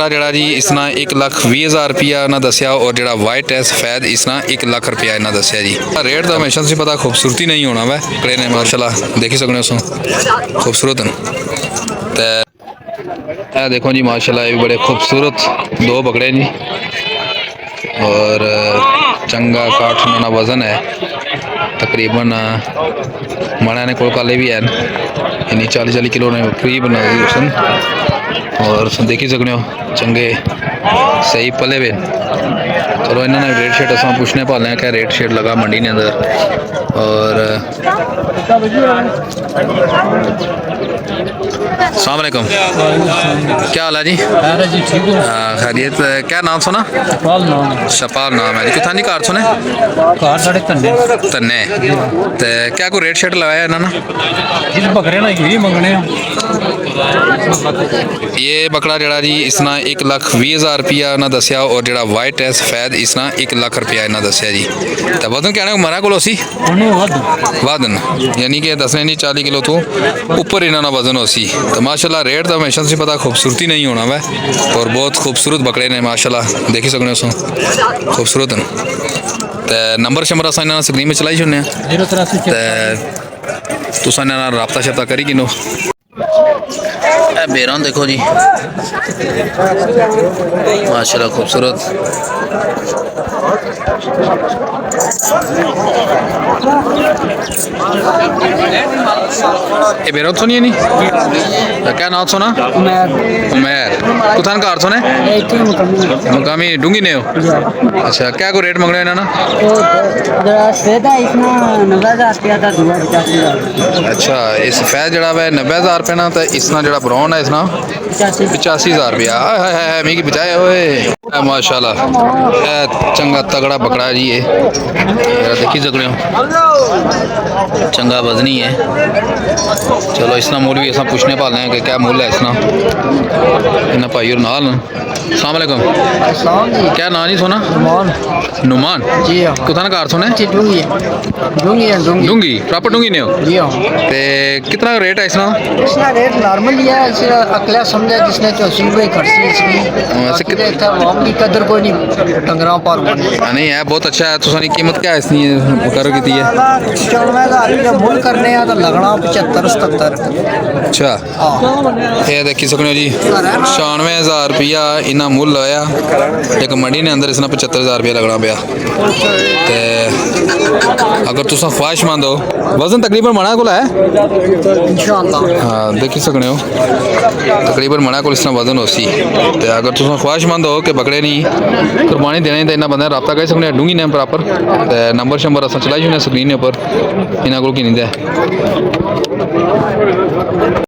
बकरा जड़ा जी इसना 1,20,000 रुपया इन्हें दसिया और जड़ा वाइट है सफेद इसना 1,00,000 रुपया इन्हें दसिया जी। रेट तो हमेशा से पता खूबसूरती नहीं होना वै बकरे ने माशाल्लाह देखी सकने हो खूबसूरत है। देखो जी माशाल्लाह ये भी बड़े खूबसूरत दो बकरे जी और चंगा काठ ना वजन है तकरीबन मना ने कोल काले भी है यानी 40 किलो ने करीब सन और देखी सकने हो चंगे सही पले वे। चलो इन्होंने रेट शेट अस पूछने पाले हैं क्या रेट शेट लगा मंडी ने अंदर और अस्सलाम वालेकुम क्या हाल है जी? खैरियत क्या नाम सुना? शपाल नाम है जी। कितना जी कार सुने तन्ने ते क्या कोई रेट शेट लगाया इन्होंने? बकरे ना यही मंगने ये बकरा जड़ा जी इसना 1,20,000 रुपया इन्हें दसिया और जड़ा वाइट है सफेद इसना 1,00,000 रुपया इन्हें दसिया जी। तो वजन कहने मरा को वजन यानी कि दसने नहीं 40 किलो तो ऊपर इन्होंने वजन हो सी। तो माशाल्लाह रेट तो हमेशा से पता खूबसूरती नहीं होना वै और बहुत खूबसूरत बकरे ने माशाल्लाह देखी सकने खूबसूरत न। तो नंबर शंबर अस इन्होंने स्क्रीन में चलाई छुड़ने तुस रबता शब्ता करी किनो बेरान देखो जी माशाल्लाह खूबसूरत ये बेरान सुनिए नहीं क्या नाम सुना उमैर कुथान कार सुने मुकामी डूंगी ने हो। अच्छा क्या को रेट मंग रहे हैं ना? अच्छा इस सफेद जड़ा है 90,000 रुपये ना तो इसना जड़ा ब्राउन है इसना 85,000 रुपया है मिगी बचाए हुए माशाल्लाह चंगा तगड़ा बकरा जी ये देखी सकने हो चंगा वजनी है। चलो इसना मूल भी असा पूछने पाले हैं कि क्या मूल है इसना इन्हें भाई और नाल। अस्सलाम वालेकुम क्या नाम नहीं सुना? नुमान जी कुथान कार सुने डूंगी प्रॉपर डूंगी ने हो जी ते कितना रेट है इसना? इसका रेट नॉर्मल ही है अकला समझा जिसने 84 रुपये खर्ची इसकी की कदर कोई नहीं टंगरा पर नहीं है बहुत अच्छा है। तो कीमत क्या है इसकी करो की है 94,000 मूल करने हैं तो लगना 75-77। अच्छा ये देखी सकने हो जी 96,000 रुपया इन्ना मुल होया एक मंडी ने अंदर इसना 75,000 रुपया लगना पाया। तो अगर तुम ख्वाहिशमंद हो वजन तकरीबन मना को है हाँ देखी सकने हो तकरीबन मना को इसना वजन हो सी। तो अगर तुम ख्वाहिशमंद हो कि बकरे नहीं कुर्बानी देने तो इन्ना बंद रबता कर सकने डूंगी ने प्रॉपर तो नंबर शंबर अस चलाई स्क्रीन पर इन्होंने को